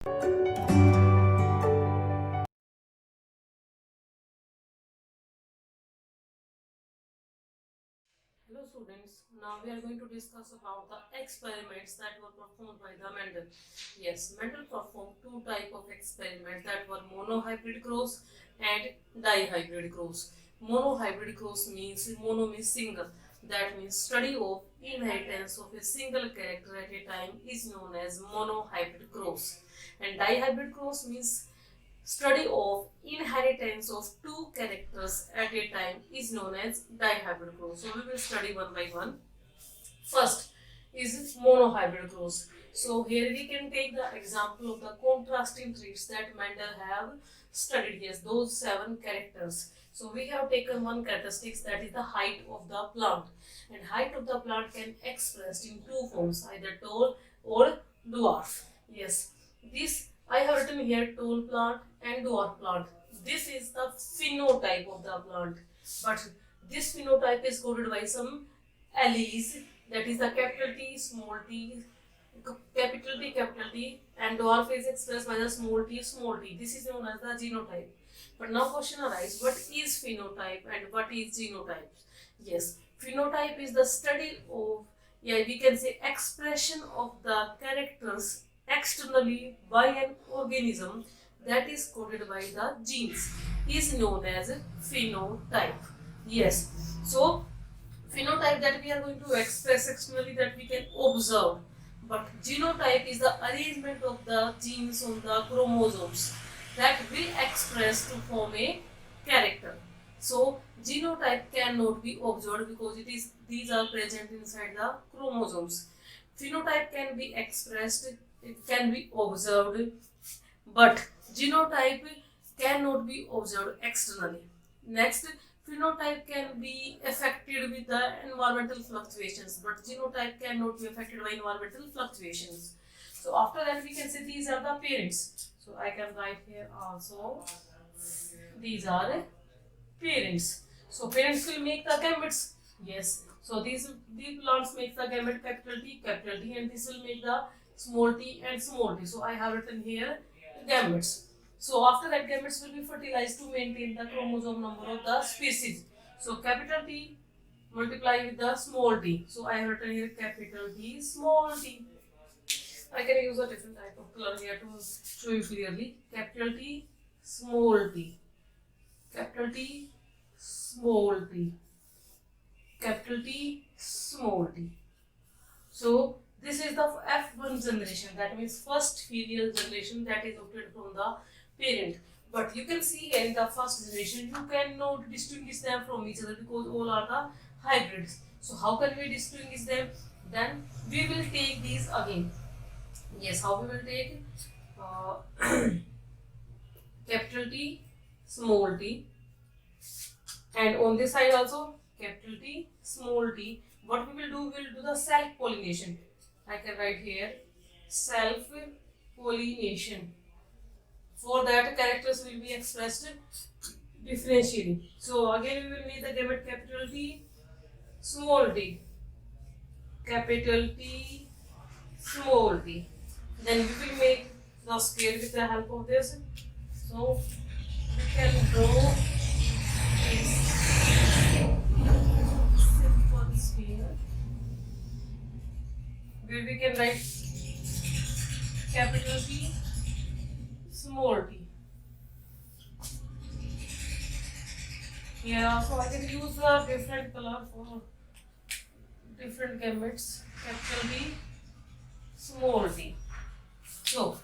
Hello students, now we are going to discuss about the experiments that were performed by the Mendel. Yes, Mendel performed two type of experiments that were monohybrid cross and dihybrid cross. Monohybrid cross means mono means single. That means study of inheritance of a single character at a time is known as monohybrid cross. And dihybrid cross means study of inheritance of two characters at a time is known as dihybrid cross. So we will study one by one. First is monohybrid cross. So here we can take the example of the contrasting traits that Mendel have studied. Yes, those 7 characters. So we have taken one characteristics, that is the height of the plant. And height of the plant can expressed in two forms, either tall or dwarf. Yes, this I have written here tall plant and dwarf plant. This is the phenotype of the plant, but this phenotype is coded by some alleles, that is the capital T, small t, capital T, and dwarf is expressed by the small t. This is known as the genotype. But now question arises, what is phenotype and what is genotype? Yes, phenotype is the study of, yeah, we can say expression of the characters externally by an organism that is coded by the genes is known as phenotype. Yes, so phenotype that we are going to express externally, that we can observe, but genotype is the arrangement of the genes on the chromosomes that we express to form a character. So genotype cannot be observed because these are present inside the chromosomes. Phenotype can be expressed, it can be observed, but genotype cannot be observed externally. Next, phenotype can be affected with the environmental fluctuations, but genotype cannot be affected by environmental fluctuations. So after that we can say these are the parents. So I can write here also, these are parents. So parents will make the gametes. Yes. So these plants make the gamete capital T, and this will make the small t and small t. So I have written here gametes. So after that, gametes will be fertilized to maintain the chromosome number of the species. So capital T multiply with the small t. So I have written here capital T, small t. I can use a different type of color here to show you clearly. Capital T, small t. Capital T, small t. Capital T, small t. So this is the F1 generation, that means first filial generation that is obtained from the parent. But you can see here in the first generation, you cannot distinguish them from each other because all are the hybrids. So how can we distinguish them? Then we will take these again. Yes, how we will take? Capital T, small t, and on this side also capital T, small t. What we will do, we will do the self pollination. I can write here self pollination. For that, characters will be expressed differentially. So again we will need the gamete capital T, small t, capital T, small t. Then we will make the square with the help of this. So we can draw this simple sphere where we can write capital T, small t. Here also I can use a different color for different gametes, capital T, small t. So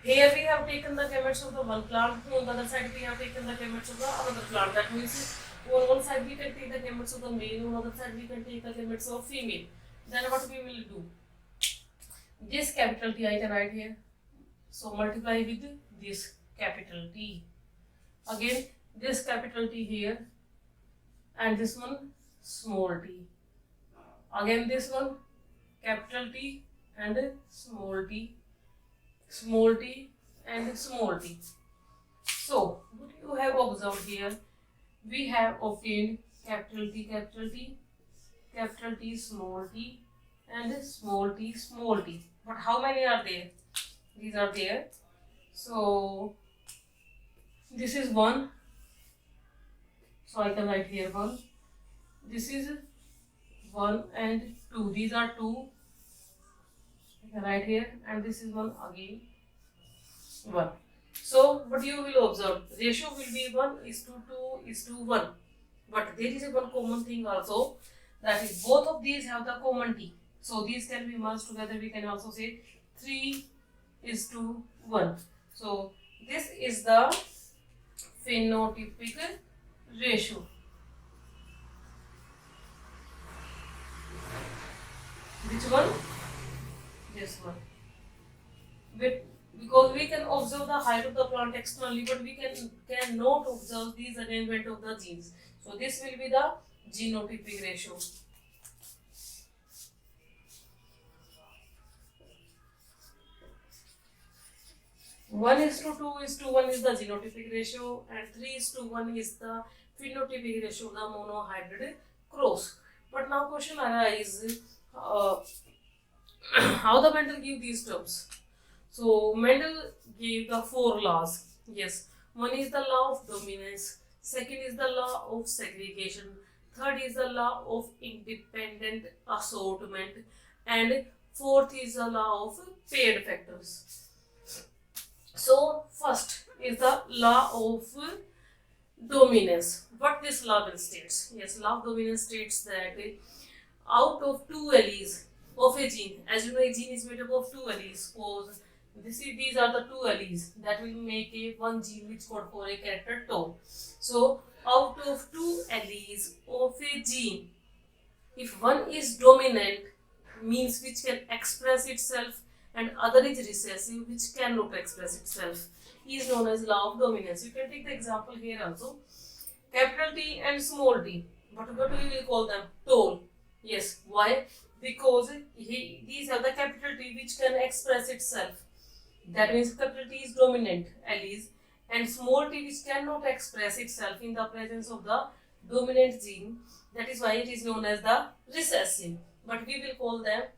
here we have taken the gametes of the one plant, on the other side we have taken the gametes of the another plant. That means on one side we can take the gametes of the male, on the other side we can take the gametes of female. Then what we will do? This capital T I can write here. So multiply with this capital T. Again this capital T here, and this one small t. Again this one capital T and small t, small t and small t. So what you have observed here, we have obtained capital T, capital T, capital T, small t and small t, small t. But how many are there? These are there. So this is 1. So I can write here 1. This is 1 and 2. These are 2. I can write here, and this is 1 again. 1. So what you will observe, ratio will be 1:2:1. But there is a one common thing also, that is both of these have the common t. So these can be merged together. We can also say 3:1. So this is the phenotypic ratio. Which one? This one. Because we can observe the height of the plant externally, but we cannot observe these arrangement of the genes. So this will be the genotypic ratio. One is to 2:1 is the genotypic ratio, and 3:1 is the phenotypic ratio of the monohybrid cross. But now question arises, how the Mendel give these terms? So Mendel gave the 4 laws. Yes, one is the law of dominance, second is the law of segregation, third is the law of independent assortment, and fourth is the law of paired factors. So first is the law of dominance. What this law will states? Yes, law of dominance states that out of 2 alleles of a gene, as you know, a gene is made up of 2 alleles. Suppose these are the 2 alleles that will make a one gene which code for a character tau. So out of 2 alleles of a gene, if one is dominant, means which can express itself, and other is recessive, which cannot express itself, is known as law of dominance. You can take the example here also. Capital T and small t. But what we will call them? Tall. Yes. Why? Because these are the capital T which can express itself. That means capital T is dominant alleles, and small t which cannot express itself in the presence of the dominant gene. That is why it is known as the recessive. But we will call them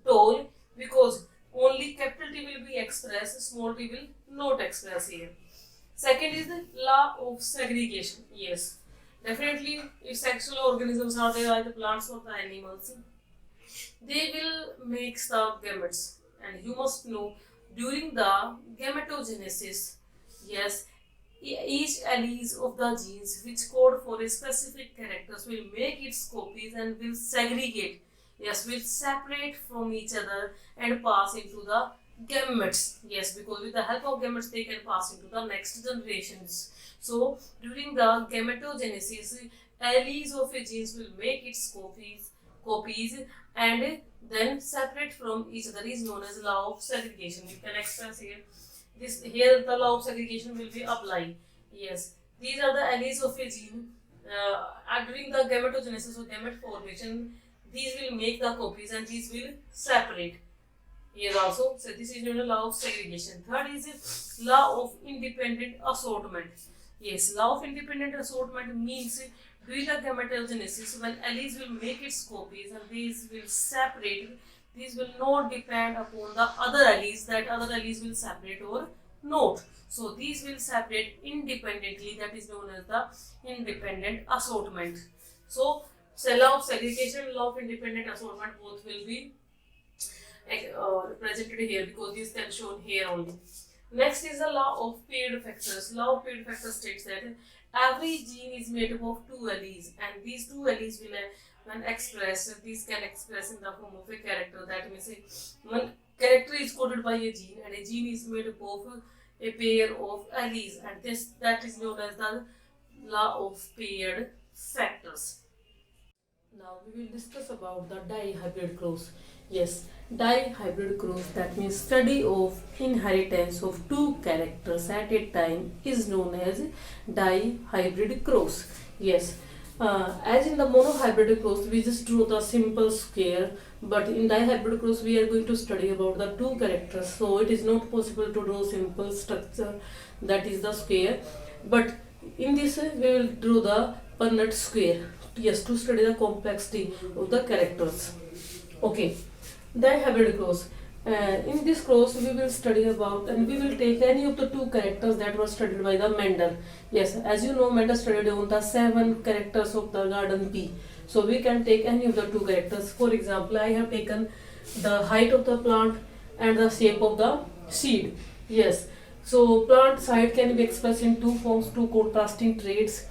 tall because only capital T will be expressed, small t will not express here. Second is the law of segregation. Yes, definitely if sexual organisms are there, either plants or the animals, they will make the gametes. And you must know, during the gametogenesis, yes, each alleles of the genes which code for a specific characters will make its copies and will segregate. Yes, will separate from each other and pass into the gametes. Yes, because with the help of gametes they can pass into the next generations. So during the gametogenesis, alleles of a genes will make its copies and then separate from each other, is known as law of segregation. You can express here. Here the law of segregation will be applied. Yes, these are the alleles of a gene. During the gametogenesis or gamete formation, these will make the copies and these will separate. Here also, so this is known as law of segregation. Third is law of independent assortment. Yes, law of independent assortment means during the gametogenesis, when alleles will make its copies and these will separate, these will not depend upon the other alleles, that other alleles will separate or not. So these will separate independently, that is known as the independent assortment. So law of segregation, law of independent assortment, both will be represented here because these can shown here only. Next is the law of paired factors. Law of paired factors states that every gene is made up of 2 alleles, and these 2 alleles will, when expressed, these can express in the form of a character. That means one character is coded by a gene, and a gene is made up of a pair of alleles, and that is known as the law of paired factors. Now we will discuss about the dihybrid cross. Yes, dihybrid cross, that means study of inheritance of 2 characters at a time, is known as dihybrid cross. Yes, as in the monohybrid cross we just drew the simple square, but in dihybrid cross we are going to study about the 2 characters, so it is not possible to draw simple structure, that is the square, but in this we will draw the Punnett square. Yes, to study the complexity of the characters. Okay, dihybrid cross. In this course, we will study about and we will take any of the two characters that were studied by the Mendel. Yes, as you know, Mendel studied on the 7 characters of the garden P. So we can take any of the two characters. For example, I have taken the height of the plant and the shape of the seed. Yes. So plant height can be expressed in two forms, two contrasting traits: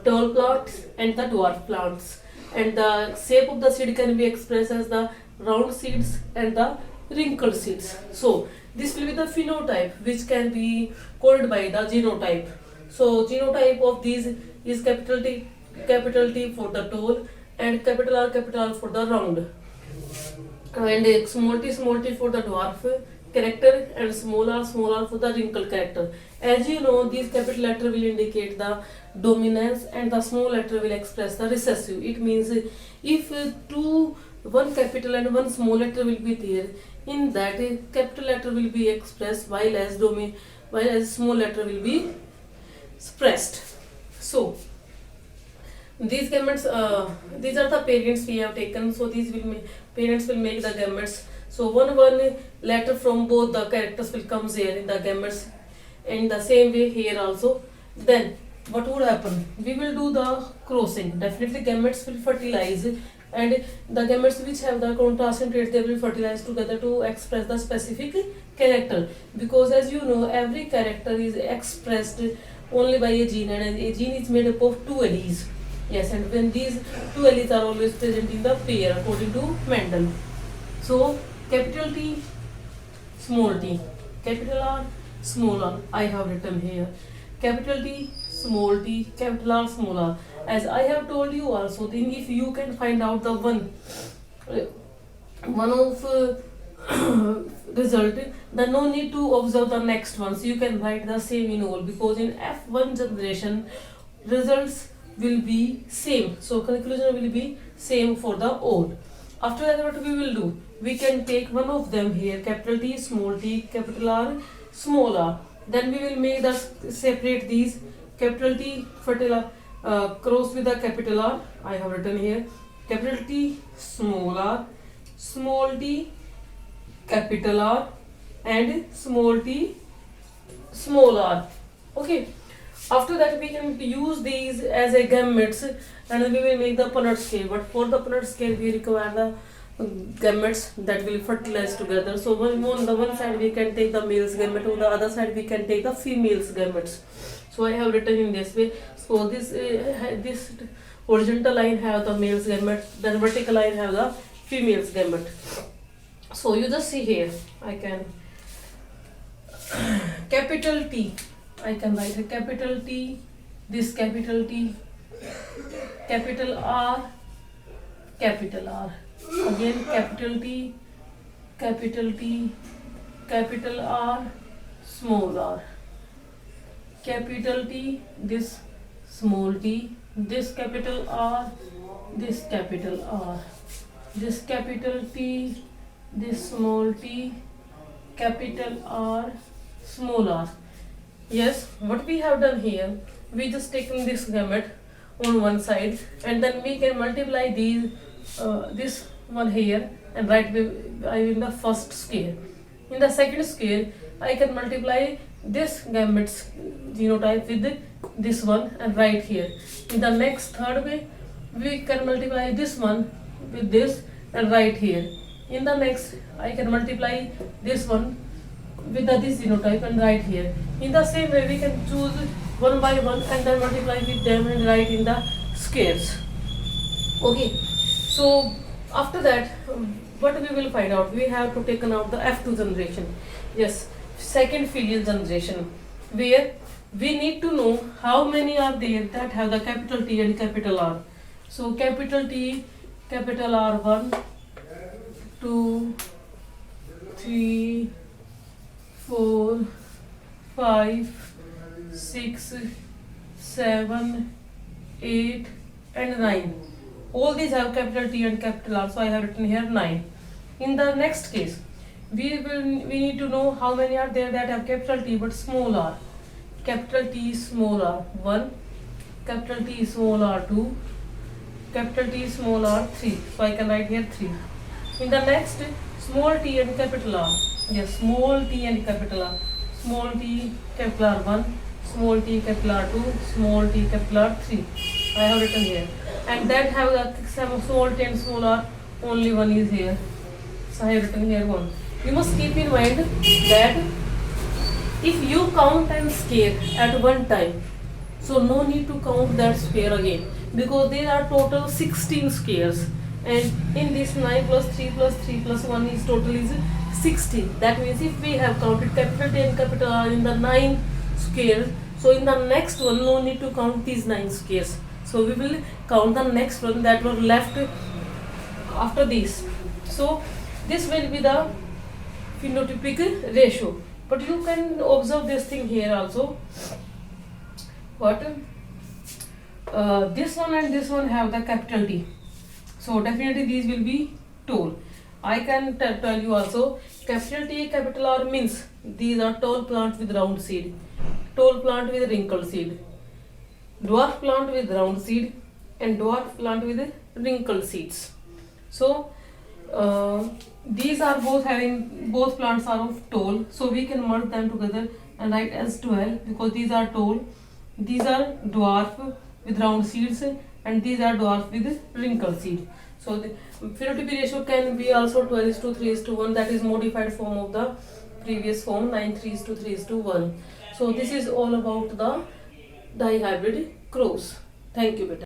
tall plants and the dwarf plants. And the shape of the seed can be expressed as the round seeds and the wrinkled seeds. So this will be the phenotype, which can be called by the genotype. So genotype of these is capital T for the tall, and capital R for the round, and small t for the dwarf character, and small r for the wrinkled character. As you know, these capital letter will indicate the dominance and the small letter will express the recessive. It means if one capital and one small letter will be there, in that capital letter will be expressed while as small letter will be expressed. So these gametes, these are the parents we have taken. So these parents will make the gametes. So one letter from both the characters will come here in the gametes. In the same way here also. Then what would happen? We will do the crossing. Definitely gametes will fertilize, and the gametes which have the contrasting traits, they will fertilize together to express the specific character. Because as you know, every character is expressed only by a gene, and a gene is made up of two alleles. Yes, and when these two alleles are always present in the pair according to Mendel. So capital T, small t, capital R, small r. I have written here capital T, small t, capital R, small r. As I have told you also, then if you can find out the one of result, then no need to observe the next ones. You can write the same in all, because in F1 generation results will be same. So conclusion will be same for the all. After that, what we will do? We can take one of them here, capital T, small t, capital R, small r. Then we will make the separate these capital T cross with the capital R. I have written here capital T, small t, capital R, and small t, small r. Okay. After that, we can use these as a gametes, and we will make the Punnett scale. But for the Punnett scale, we require the gametes that will fertilize together. So on the one side we can take the male's gamete, on the other side we can take the female's gametes. So I have written in this way. So this horizontal line have the male's gamete, then vertical line have the female's gamete. So you just see here, I can capital T, I can write a capital T, this capital T, capital R, again capital T, capital R, small r, capital T, this small t, this capital R, this capital R, this capital T, this small t, capital R, small r. Yes, what we have done here, we just taken this gamete on one side, and then we can multiply these this one here and write in the first scale. In the second scale, I can multiply this gamete's genotype with this one and write here. In the next third way, we can multiply this one with this and write here. In the next, I can multiply this one with this genotype and write here. In the same way, we can choose one by one and then multiply with them and write in the squares. Okay, so after that, what we will find out? We have to take out the F2 generation. Yes, second filial generation, where we need to know how many are there that have the capital T and capital R. So capital T, capital R, 1, 2, 3, 4, 5, 6, 7, 8, and 9. All these have capital T and capital R, so I have written here 9. In the next case, we need to know how many are there that have capital T but small r. Capital T, small r, 1, capital T, small r, 2, capital T, small r, 3. So I can write here 3. In the next, small t and capital R. Yes, small t and capital R. Small t capital R1, small t capital R2, small t capital R3. I have written here. And that have the small t and small r, only one is here. So I have written here one. You must keep in mind that if you count and scale at one time, so no need to count that square again, because there are total 16 squares, and in this 9 plus 3 plus 3 plus 1 is total is 16. That means if we have counted capital T and capital R in the 9 squares, so in the next one no need to count these 9 squares. So we will count the next one that were left after this. So this will be the phenotypic ratio. But you can observe this thing here also. What? This one and this one have the capital T. So definitely these will be tall. I can tell you also, capital T, capital R means these are tall plants with round seed, tall plant with wrinkled seed, dwarf plant with round seed, and dwarf plant with wrinkled seeds. So these are both plants are of tall, so we can merge them together and write as 12, because these are tall, these are dwarf with round seeds, and these are dwarf with wrinkled seed. So the phenotypic ratio can be also 12:3:1, that is modified form of the previous form 9:3:3:1. So this is all about the dihybrid cross. Thank you, beta.